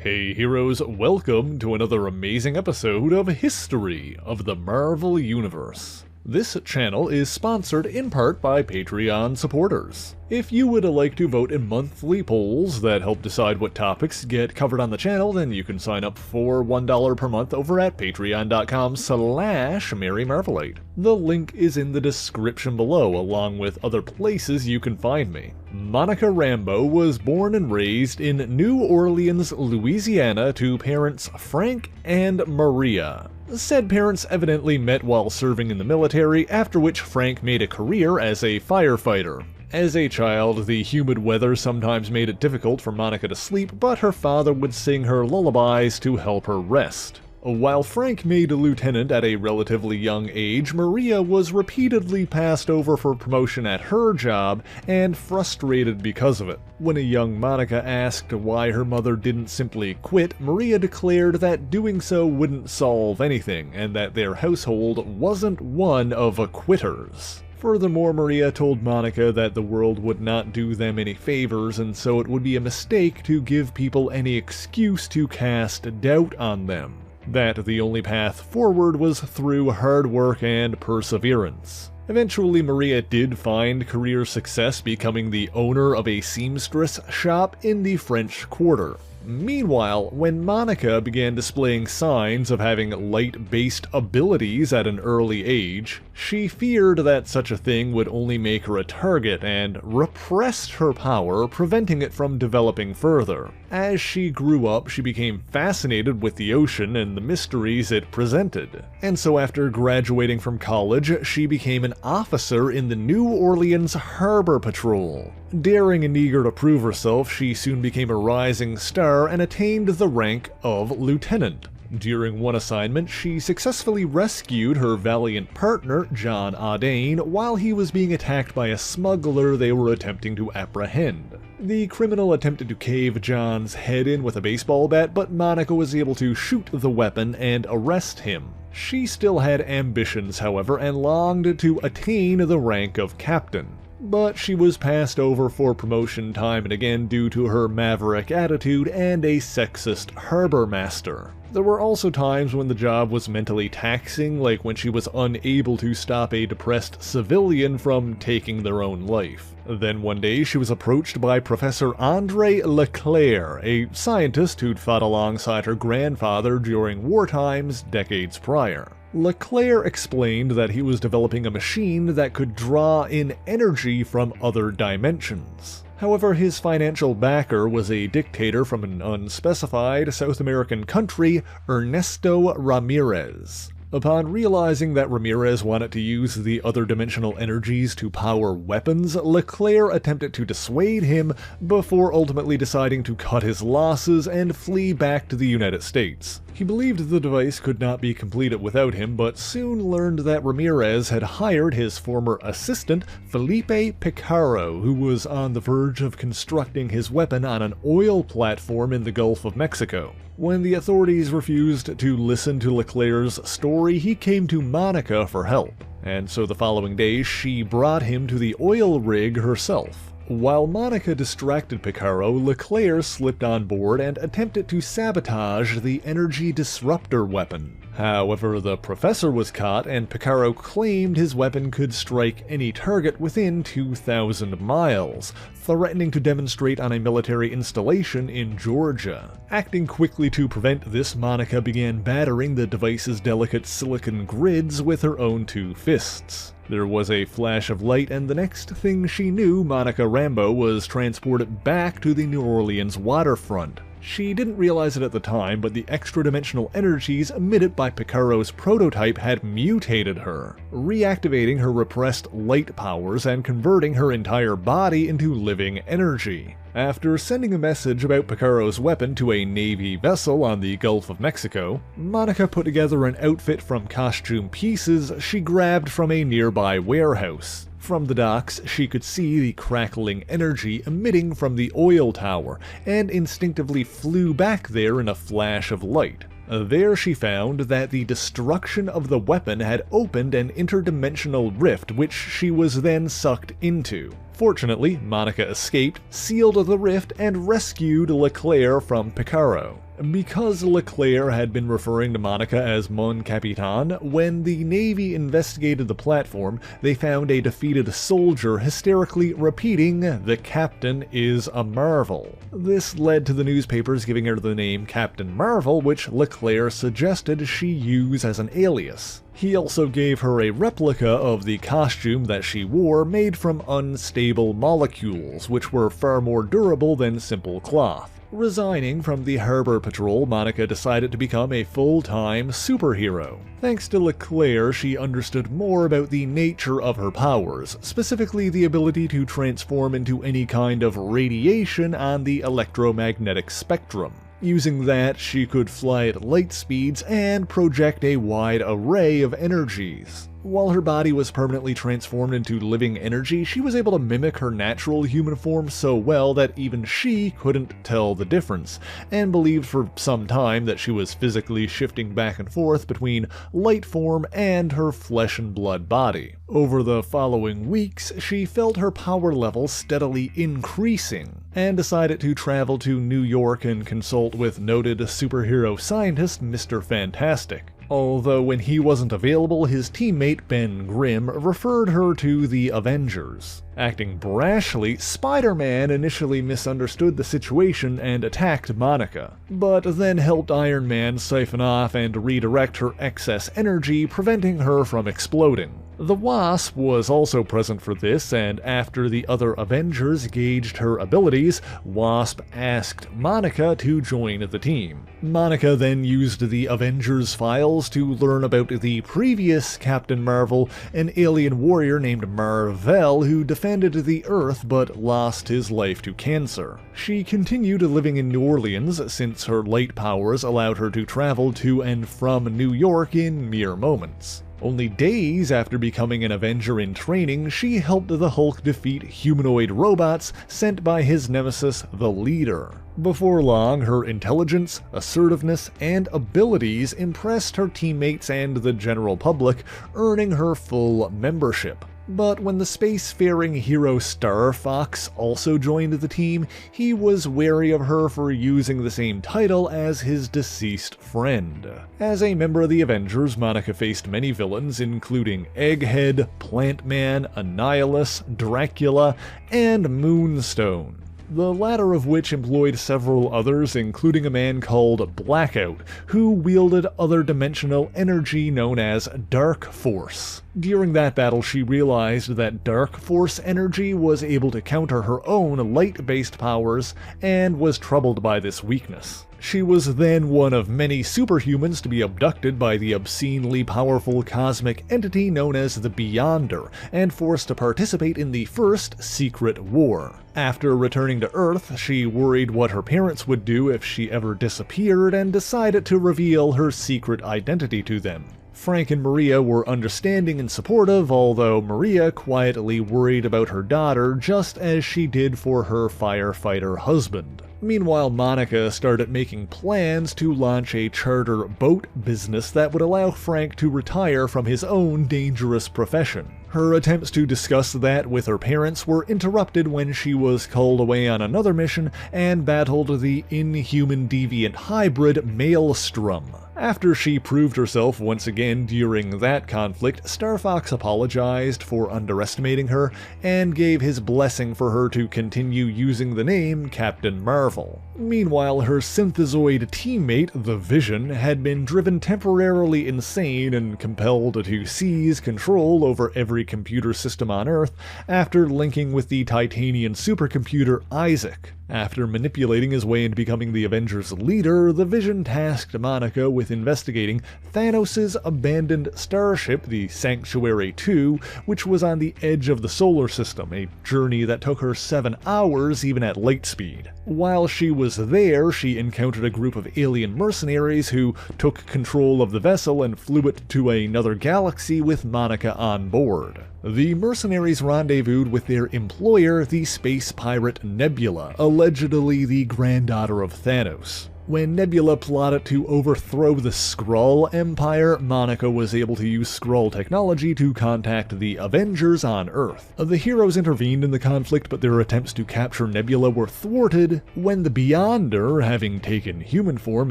Hey heroes, welcome to another amazing episode of History of the Marvel Universe. This channel is sponsored in part by Patreon supporters. If you would like to vote in monthly polls that help decide what topics get covered on the channel, then you can sign up for $1 per month over at patreon.com/MaryMarvelite. The link is in the description below, along with other places you can find me. Monica Rambeau was born and raised in New Orleans, Louisiana to parents Frank and Maria. Said parents evidently met while serving in the military, after which Frank made a career as a firefighter. As a child, the humid weather sometimes made it difficult for Monica to sleep, but her father would sing her lullabies to help her rest. While Frank made a lieutenant at a relatively young age, Maria was repeatedly passed over for promotion at her job and frustrated because of it. When a young Monica asked why her mother didn't simply quit, Maria declared that doing so wouldn't solve anything, and that their household wasn't one of quitters. Furthermore, Maria told Monica that the world would not do them any favors, and so it would be a mistake to give people any excuse to cast doubt on them. That the only path forward was through hard work and perseverance. Eventually, Maria did find career success, becoming the owner of a seamstress shop in the French Quarter. Meanwhile, when Monica began displaying signs of having light-based abilities at an early age, she feared that such a thing would only make her a target and repressed her power, preventing it from developing further. As she grew up, she became fascinated with the ocean and the mysteries it presented. And so after graduating from college, she became an officer in the New Orleans Harbor Patrol. Daring and eager to prove herself, she soon became a rising star and attained the rank of lieutenant. During one assignment, she successfully rescued her valiant partner, John Audane, while he was being attacked by a smuggler they were attempting to apprehend. The criminal attempted to cave John's head in with a baseball bat, but Monica was able to shoot the weapon and arrest him. She still had ambitions, however, and longed to attain the rank of captain. But she was passed over for promotion time and again due to her maverick attitude and a sexist harbor master. There were also times when the job was mentally taxing, like when she was unable to stop a depressed civilian from taking their own life. Then one day she was approached by Professor Andre Leclerc, a scientist who'd fought alongside her grandfather during war times decades prior. Leclerc explained that he was developing a machine that could draw in energy from other dimensions. However, his financial backer was a dictator from an unspecified South American country, Ernesto Ramirez. Upon realizing that Ramirez wanted to use the other dimensional energies to power weapons, Leclerc attempted to dissuade him before ultimately deciding to cut his losses and flee back to the United States. He believed the device could not be completed without him, but soon learned that Ramirez had hired his former assistant, Felipe Picaro, who was on the verge of constructing his weapon on an oil platform in the Gulf of Mexico. When the authorities refused to listen to Leclerc's story, he came to Monica for help, and so the following day she brought him to the oil rig herself. While Monica distracted Picaro, Leclerc slipped on board and attempted to sabotage the energy disruptor weapon. However, the professor was caught, and Picaro claimed his weapon could strike any target within 2,000 miles, threatening to demonstrate on a military installation in Georgia. Acting quickly to prevent this, Monica began battering the device's delicate silicon grids with her own two fists. There was a flash of light, and the next thing she knew, Monica Rambeau was transported back to the New Orleans waterfront. She didn't realize it at the time, but the extra-dimensional energies emitted by Picaro's prototype had mutated her, reactivating her repressed light powers and converting her entire body into living energy. After sending a message about Picaro's weapon to a Navy vessel on the Gulf of Mexico, Monica put together an outfit from costume pieces she grabbed from a nearby warehouse. From the docks, she could see the crackling energy emitting from the oil tower, and instinctively flew back there in a flash of light. There she found that the destruction of the weapon had opened an interdimensional rift which she was then sucked into. Fortunately, Monica escaped, sealed the rift, and rescued Leclerc from Picaro. Because Leclerc had been referring to Monica as Mon Capitan, when the Navy investigated the platform, they found a defeated soldier hysterically repeating, "The captain is a Marvel." This led to the newspapers giving her the name Captain Marvel, which Leclerc suggested she use as an alias. He also gave her a replica of the costume that she wore made from unstable molecules, which were far more durable than simple cloth. Resigning from the Harbor Patrol, Monica decided to become a full-time superhero. Thanks to Leclerc, she understood more about the nature of her powers, specifically the ability to transform into any kind of radiation on the electromagnetic spectrum. Using that, she could fly at light speeds and project a wide array of energies. While her body was permanently transformed into living energy, she was able to mimic her natural human form so well that even she couldn't tell the difference, and believed for some time that she was physically shifting back and forth between light form and her flesh and blood body. Over the following weeks, she felt her power level steadily increasing, and decided to travel to New York and consult with noted superhero scientist Mr. Fantastic. Although when he wasn't available, his teammate Ben Grimm referred her to the Avengers. Acting brashly, Spider-Man initially misunderstood the situation and attacked Monica, but then helped Iron Man siphon off and redirect her excess energy, preventing her from exploding. The Wasp was also present for this, and after the other Avengers gauged her abilities, Wasp asked Monica to join the team. Monica then used the Avengers files to learn about the previous Captain Marvel, an alien warrior named Mar-Vell who defended the Earth but lost his life to cancer. She continued living in New Orleans since her light powers allowed her to travel to and from New York in mere moments. Only days after becoming an Avenger in training, she helped the Hulk defeat humanoid robots sent by his nemesis, the Leader. Before long, her intelligence, assertiveness, and abilities impressed her teammates and the general public, earning her full membership. But when the spacefaring hero Star Fox also joined the team, he was wary of her for using the same title as his deceased friend. As a member of the Avengers, Monica faced many villains, including Egghead, Plant Man, Annihilus, Dracula, and Moonstone, the latter of which employed several others, including a man called Blackout, who wielded other-dimensional energy known as Dark Force. During that battle, she realized that Dark Force energy was able to counter her own light-based powers, and was troubled by this weakness. She was then one of many superhumans to be abducted by the obscenely powerful cosmic entity known as the Beyonder, and forced to participate in the First Secret War. After returning to Earth, she worried what her parents would do if she ever disappeared, and decided to reveal her secret identity to them. Frank and Maria were understanding and supportive, although Maria quietly worried about her daughter just as she did for her firefighter husband. Meanwhile, Monica started making plans to launch a charter boat business that would allow Frank to retire from his own dangerous profession. Her attempts to discuss that with her parents were interrupted when she was called away on another mission and battled the inhuman deviant hybrid Maelstrom. After she proved herself once again during that conflict, Star Fox apologized for underestimating her and gave his blessing for her to continue using the name Captain Marvel. Meanwhile, her synthezoid teammate, the Vision, had been driven temporarily insane and compelled to seize control over every computer system on Earth after linking with the Titanian supercomputer Isaac. After manipulating his way into becoming the Avengers' leader, the Vision tasked Monica with investigating Thanos' abandoned starship, the Sanctuary 2, which was on the edge of the solar system, a journey that took her 7 hours even at light speed. While she was there, she encountered a group of alien mercenaries who took control of the vessel and flew it to another galaxy with Monica on board. The mercenaries rendezvoused with their employer, the space pirate Nebula, allegedly the granddaughter of Thanos. When Nebula plotted to overthrow the Skrull Empire, Monica was able to use Skrull technology to contact the Avengers on Earth. The heroes intervened in the conflict, but their attempts to capture Nebula were thwarted when the Beyonder, having taken human form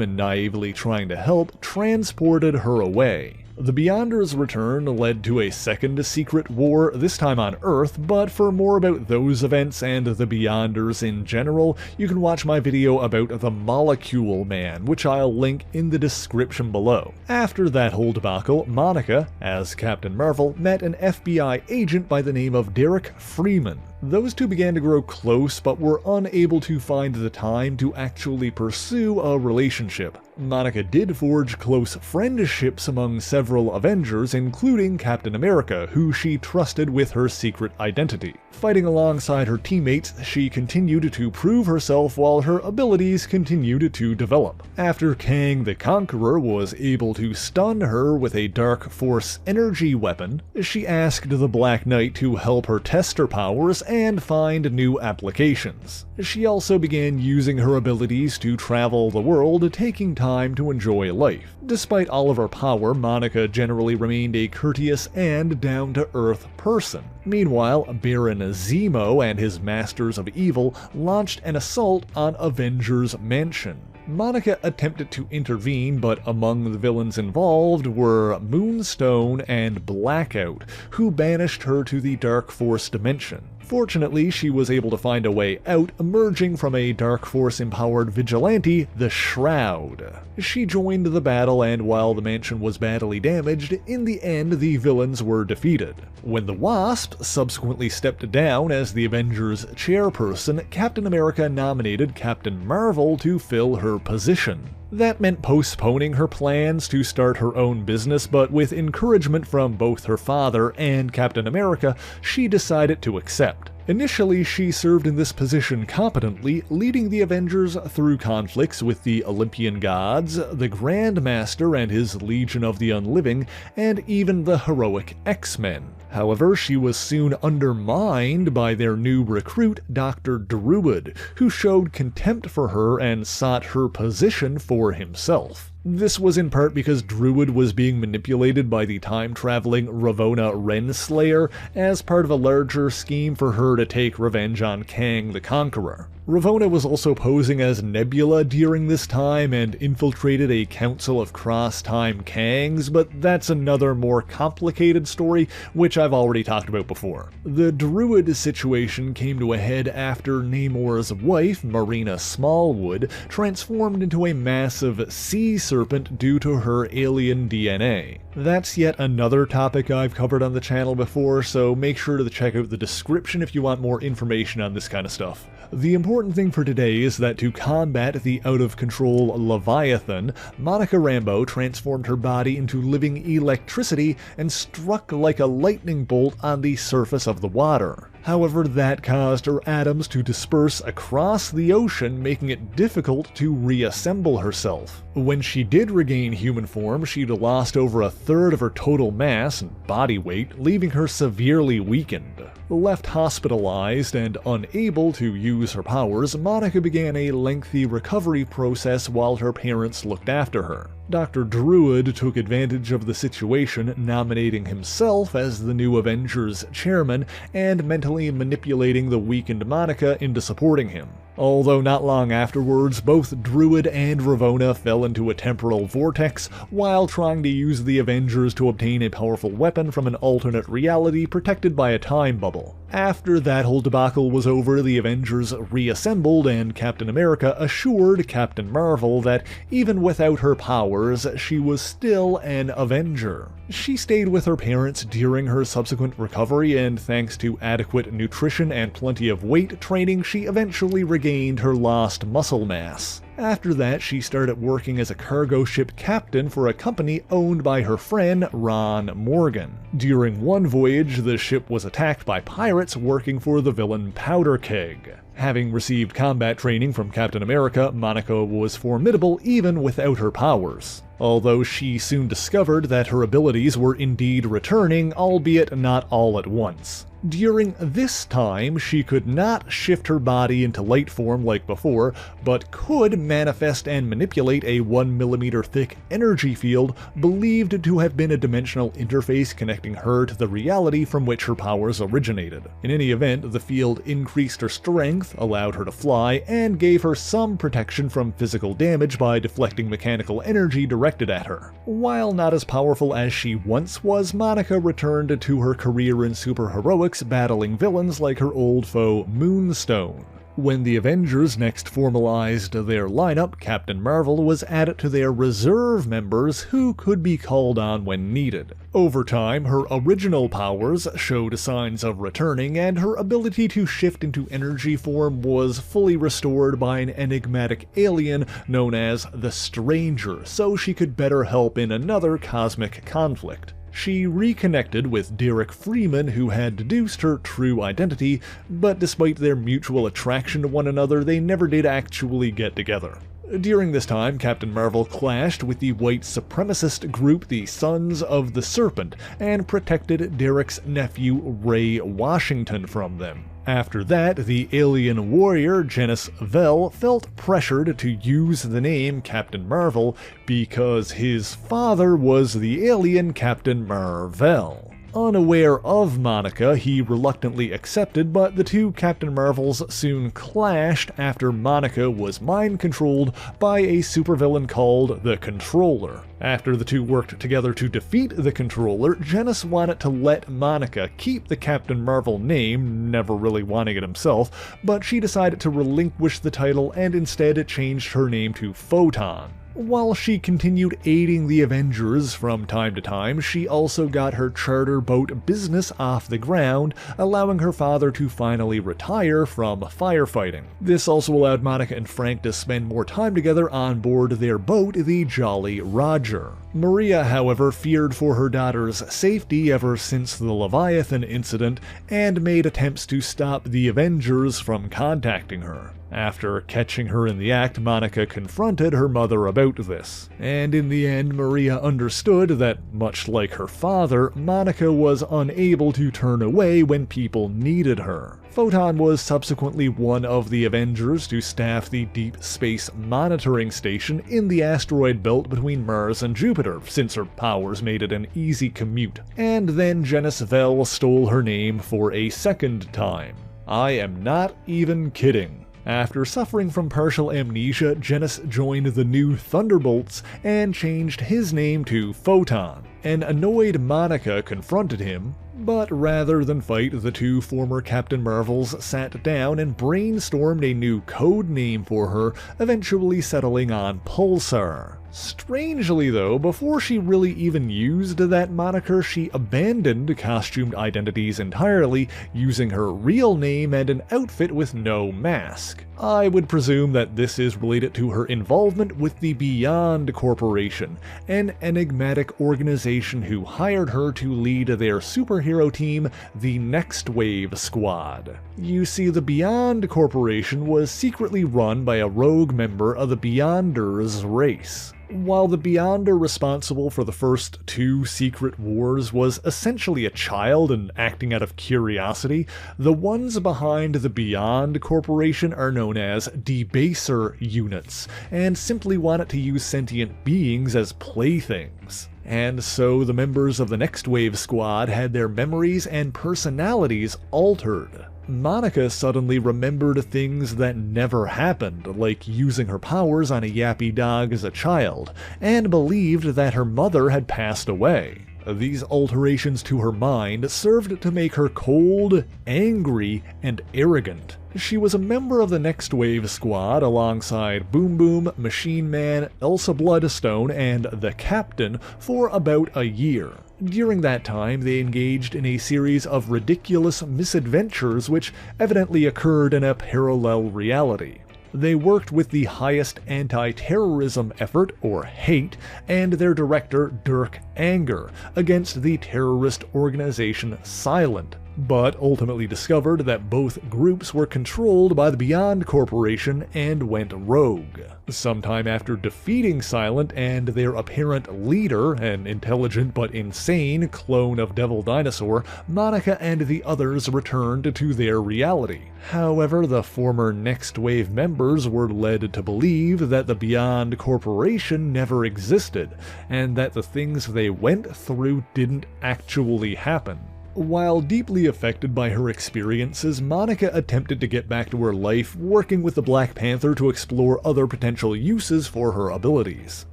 and naively trying to help, transported her away. The Beyonder's return led to a second secret war, this time on Earth, but for more about those events and the Beyonders in general, you can watch my video about the Molecule Man, which I'll link in the description below. After that whole debacle, Monica, as Captain Marvel, met an FBI agent by the name of Derek Freeman. Those two began to grow close, but were unable to find the time to actually pursue a relationship. Monica did forge close friendships among several Avengers, including Captain America, who she trusted with her secret identity. Fighting alongside her teammates, she continued to prove herself while her abilities continued to develop. After Kang the Conqueror was able to stun her with a Dark Force energy weapon, she asked the Black Knight to help her test her powers and find new applications. She also began using her abilities to travel the world, taking time to enjoy life. Despite all of her power, Monica generally remained a courteous and down-to-earth person. Meanwhile, Baron Zemo and his Masters of Evil launched an assault on Avengers Mansion. Monica attempted to intervene, but among the villains involved were Moonstone and Blackout, who banished her to the Dark Force dimension. Fortunately, she was able to find a way out, emerging from a Dark Force-empowered vigilante, the Shroud. She joined the battle, and while the mansion was badly damaged, in the end the villains were defeated. When the Wasp subsequently stepped down as the Avengers chairperson, Captain America nominated Captain Marvel to fill her position. That meant postponing her plans to start her own business, but with encouragement from both her father and Captain America, she decided to accept. Initially, she served in this position competently, leading the Avengers through conflicts with the Olympian gods, the Grand Master and his Legion of the Unliving, and even the heroic X-Men. However, she was soon undermined by their new recruit, Doctor Druid, who showed contempt for her and sought her position for himself. This was in part because Druid was being manipulated by the time-traveling Ravonna Renslayer as part of a larger scheme for her to take revenge on Kang the Conqueror. Ravonna was also posing as Nebula during this time and infiltrated a council of cross-time Kangs, but that's another more complicated story, which I've already talked about before. The Druid situation came to a head after Namor's wife, Marrina Smallwood, transformed into a massive sea serpent due to her alien DNA. That's yet another topic I've covered on the channel before, so make sure to check out the description if you want more information on this kind of stuff. The important thing for today is that to combat the out-of-control Leviathan, Monica Rambeau transformed her body into living electricity and struck like a lightning bolt on the surface of the water. However, that caused her atoms to disperse across the ocean, making it difficult to reassemble herself. When she did regain human form, she'd lost over a third of her total mass and body weight, leaving her severely weakened. Left hospitalized and unable to use her powers, Monica began a lengthy recovery process while her parents looked after her. Dr. Druid took advantage of the situation, nominating himself as the new Avengers chairman and mentally manipulating the weakened Monica into supporting him. Although not long afterwards, both Druid and Ravonna fell into a temporal vortex while trying to use the Avengers to obtain a powerful weapon from an alternate reality protected by a time bubble. After that whole debacle was over, the Avengers reassembled, and Captain America assured Captain Marvel that even without her powers, she was still an Avenger. She stayed with her parents during her subsequent recovery, and thanks to adequate nutrition and plenty of weight training, she eventually regained her lost muscle mass. After that, she started working as a cargo ship captain for a company owned by her friend Ron Morgan. During one voyage, the ship was attacked by pirates working for the villain Powder Keg. Having received combat training from Captain America, Monica was formidable even without her powers. Although she soon discovered that her abilities were indeed returning, albeit not all at once. During this time, she could not shift her body into light form like before, but could manifest and manipulate a 1mm thick energy field believed to have been a dimensional interface connecting her to the reality from which her powers originated. In any event, the field increased her strength, allowed her to fly, and gave her some protection from physical damage by deflecting mechanical energy directed at her. While not as powerful as she once was, Monica returned to her career in superheroics, battling villains like her old foe Moonstone. When the Avengers next formalized their lineup, Captain Marvel was added to their reserve members who could be called on when needed. Over time, her original powers showed signs of returning, and her ability to shift into energy form was fully restored by an enigmatic alien known as the Stranger, so she could better help in another cosmic conflict. She reconnected with Derek Freeman, who had deduced her true identity, but despite their mutual attraction to one another, they never did actually get together. During this time, Captain Marvel clashed with the white supremacist group the Sons of the Serpent, and protected Derek's nephew Ray Washington from them. After that, the alien warrior Janice Vell felt pressured to use the name Captain Marvel because his father was the alien Captain Mar-Vell. Unaware of Monica, he reluctantly accepted, but the two Captain Marvels soon clashed after Monica was mind-controlled by a supervillain called the Controller. After the two worked together to defeat the Controller, Janice wanted to let Monica keep the Captain Marvel name, never really wanting it himself, but she decided to relinquish the title and instead changed her name to Photon. While she continued aiding the Avengers from time to time, she also got her charter boat business off the ground, allowing her father to finally retire from firefighting. This also allowed Monica and Frank to spend more time together on board their boat, the Jolly Roger. Maria, however, feared for her daughter's safety ever since the Leviathan incident, and made attempts to stop the Avengers from contacting her. After catching her in the act, Monica confronted her mother about this, and in the end Maria understood that, much like her father, Monica was unable to turn away when people needed her. Photon was subsequently one of the Avengers to staff the Deep Space Monitoring Station in the asteroid belt between Mars and Jupiter, since her powers made it an easy commute. And then Janice Vell stole her name for a second time. I am not even kidding. After suffering from partial amnesia, Janice joined the new Thunderbolts and changed his name to Photon. An annoyed Monica confronted him, but rather than fight, the two former Captain Marvels sat down and brainstormed a new code name for her, eventually settling on Pulsar. Strangely though, before she really even used that moniker, she abandoned costumed identities entirely, using her real name and an outfit with no mask. I would presume that this is related to her involvement with the Beyond Corporation, an enigmatic organization who hired her to lead their superhero team, the Nextwave Squad. You see, the Beyond Corporation was secretly run by a rogue member of the Beyonders race. While the Beyonder responsible for the first two secret wars was essentially a child and acting out of curiosity, the ones behind the Beyond Corporation are known as debaser units, and simply wanted to use sentient beings as playthings. And so the members of the Nextwave Squad had their memories and personalities altered. Monica suddenly remembered things that never happened, like using her powers on a yappy dog as a child, and believed that her mother had passed away. These alterations to her mind served to make her cold, angry, and arrogant. She was a member of the Nextwave Squad alongside Boom Boom, Machine Man, Elsa Bloodstone, and the Captain for about a year. During that time, they engaged in a series of ridiculous misadventures which evidently occurred in a parallel reality. They worked with the highest anti-terrorism effort, or HATE, and their director, Dirk Anger, against the terrorist organization Silent. but ultimately discovered that both groups were controlled by the Beyond Corporation and went rogue. Sometime after defeating Silent and their apparent leader, an intelligent but insane clone of Devil Dinosaur, Monica and the others returned to their reality. However, the former Nextwave members were led to believe that the Beyond Corporation never existed, and that the things they went through didn't actually happen. While deeply affected by her experiences, Monica attempted to get back to her life, working with the Black Panther to explore other potential uses for her abilities.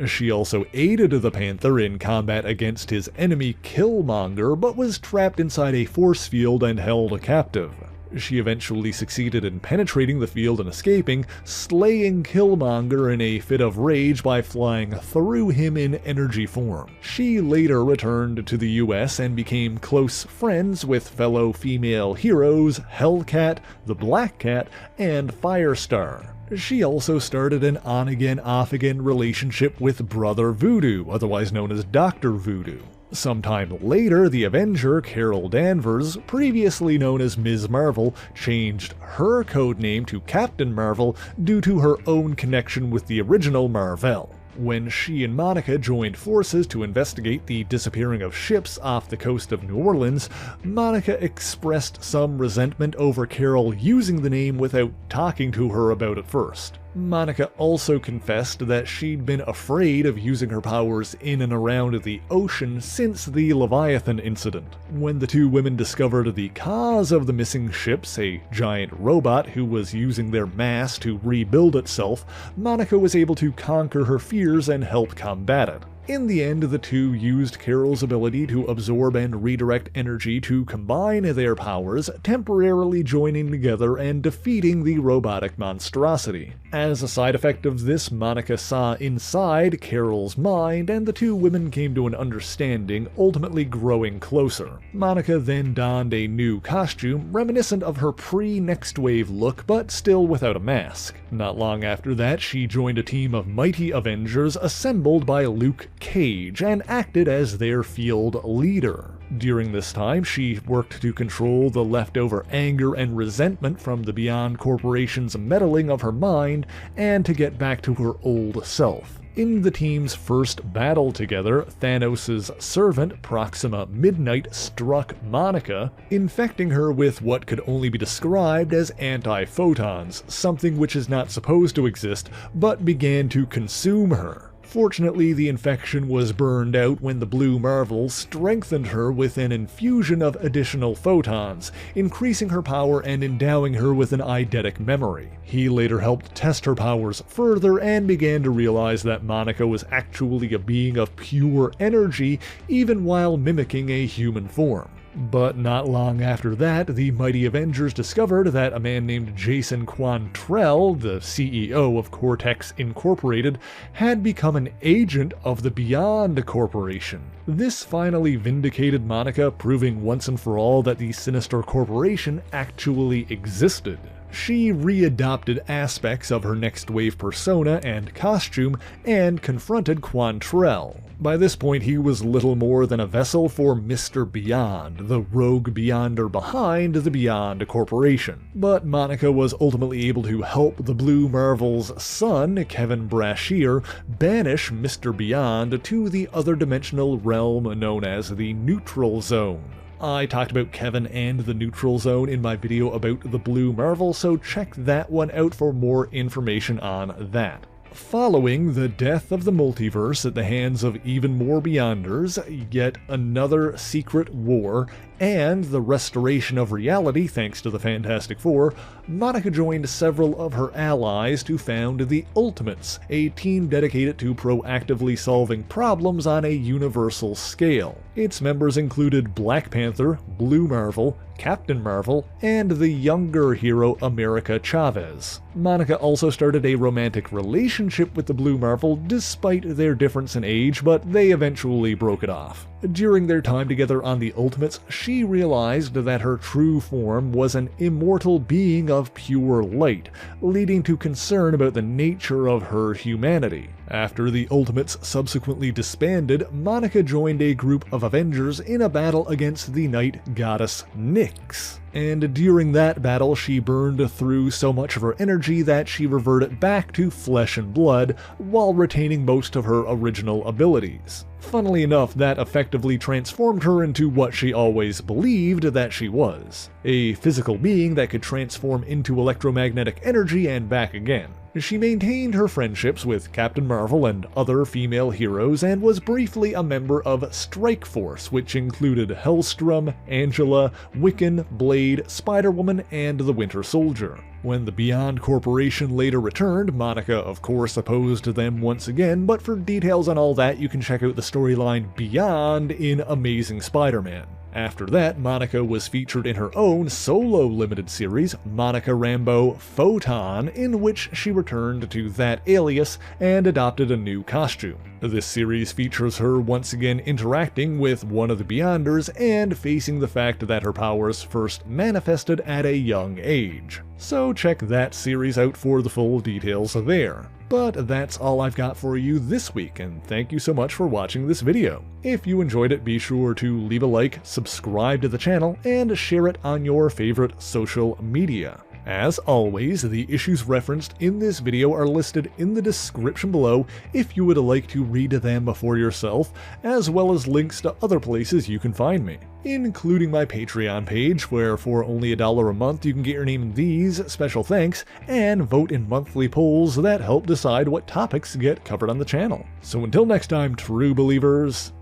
She also aided the Panther in combat against his enemy Killmonger, but was trapped inside a force field and held captive. She eventually succeeded in penetrating the field and escaping, slaying Killmonger in a fit of rage by flying through him in energy form. She later returned to the US and became close friends with fellow female heroes Hellcat, the Black Cat, and Firestar. She also started an on-again, off-again relationship with Brother Voodoo, otherwise known as Doctor Voodoo. Sometime later, the Avenger, Carol Danvers, previously known as Ms. Marvel, changed her codename to Captain Marvel due to her own connection with the original Marvel. When she and Monica joined forces to investigate the disappearing of ships off the coast of New Orleans, Monica expressed some resentment over Carol using the name without talking to her about it first. Monica also confessed that she'd been afraid of using her powers in and around the ocean since the Leviathan incident. When the two women discovered the cause of the missing ships, a giant robot who was using their mass to rebuild itself, Monica was able to conquer her fears and help combat it. In the end, the two used Carol's ability to absorb and redirect energy to combine their powers, temporarily joining together and defeating the robotic monstrosity. As a side effect of this, Monica saw inside Carol's mind, and the two women came to an understanding, ultimately growing closer. Monica then donned a new costume, reminiscent of her pre-Nextwave look, but still without a mask. Not long after that, she joined a team of mighty Avengers assembled by Luke Cage and acted as their field leader. During this time, she worked to control the leftover anger and resentment from the Beyond Corporation's meddling of her mind and to get back to her old self. In the team's first battle together, Thanos' servant, Proxima Midnight, struck Monica, infecting her with what could only be described as anti-photons, something which is not supposed to exist, but began to consume her. Fortunately, the infection was burned out when the Blue Marvel strengthened her with an infusion of additional photons, increasing her power and endowing her with an eidetic memory. He later helped test her powers further and began to realize that Monica was actually a being of pure energy, even while mimicking a human form. But not long after that, the mighty Avengers discovered that a man named Jason Quantrell, the CEO of Cortex Incorporated, had become an agent of the Beyond Corporation. This finally vindicated Monica, proving once and for all that the sinister corporation actually existed. She readopted aspects of her Nextwave persona and costume and confronted Quantrell. By this point, he was little more than a vessel for Mr. Beyond, the rogue Beyonder behind the Beyond Corporation. But Monica was ultimately able to help the Blue Marvel's son, Kevin Brashear, banish Mr. Beyond to the other dimensional realm known as the Neutral Zone. I talked about Kevin and the Neutral Zone in my video about the Blue Marvel, so check that one out for more information on that. Following the death of the multiverse at the hands of even more Beyonders, yet another secret war, and the restoration of reality thanks to the Fantastic Four, Monica joined several of her allies to found the Ultimates, a team dedicated to proactively solving problems on a universal scale. Its members included Black Panther, Blue Marvel, Captain Marvel, and the younger hero America Chavez. Monica also started a romantic relationship with the Blue Marvel despite their difference in age, but they eventually broke it off. During their time together on the Ultimates, she realized that her true form was an immortal being of pure light, leading to concern about the nature of her humanity. After the Ultimates subsequently disbanded, Monica joined a group of Avengers in a battle against the night goddess Nyx. And during that battle, she burned through so much of her energy that she reverted back to flesh and blood, while retaining most of her original abilities. Funnily enough, that effectively transformed her into what she always believed that she was: a physical being that could transform into electromagnetic energy and back again. She maintained her friendships with Captain Marvel and other female heroes, and was briefly a member of Strike Force, which included Hellstrom, Angela, Wiccan, Blade, Spider-Woman, and the Winter Soldier. When the Beyond Corporation later returned, Monica of course opposed them once again, but for details on all that you can check out the storyline Beyond in Amazing Spider-Man. After that, Monica was featured in her own solo limited series, Monica Rambeau Photon, in which she returned to that alias and adopted a new costume. This series features her once again interacting with one of the Beyonders and facing the fact that her powers first manifested at a young age. So check that series out for the full details there. But that's all I've got for you this week, and thank you so much for watching this video. If you enjoyed it, be sure to leave a like, subscribe to the channel, and share it on your favorite social media. As always, the issues referenced in this video are listed in the description below if you would like to read them for yourself, as well as links to other places you can find me, including my Patreon page, where for only $1 a month you can get your name in these special thanks and vote in monthly polls that help decide what topics get covered on the channel. So until next time, true believers,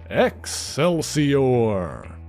Excelsior!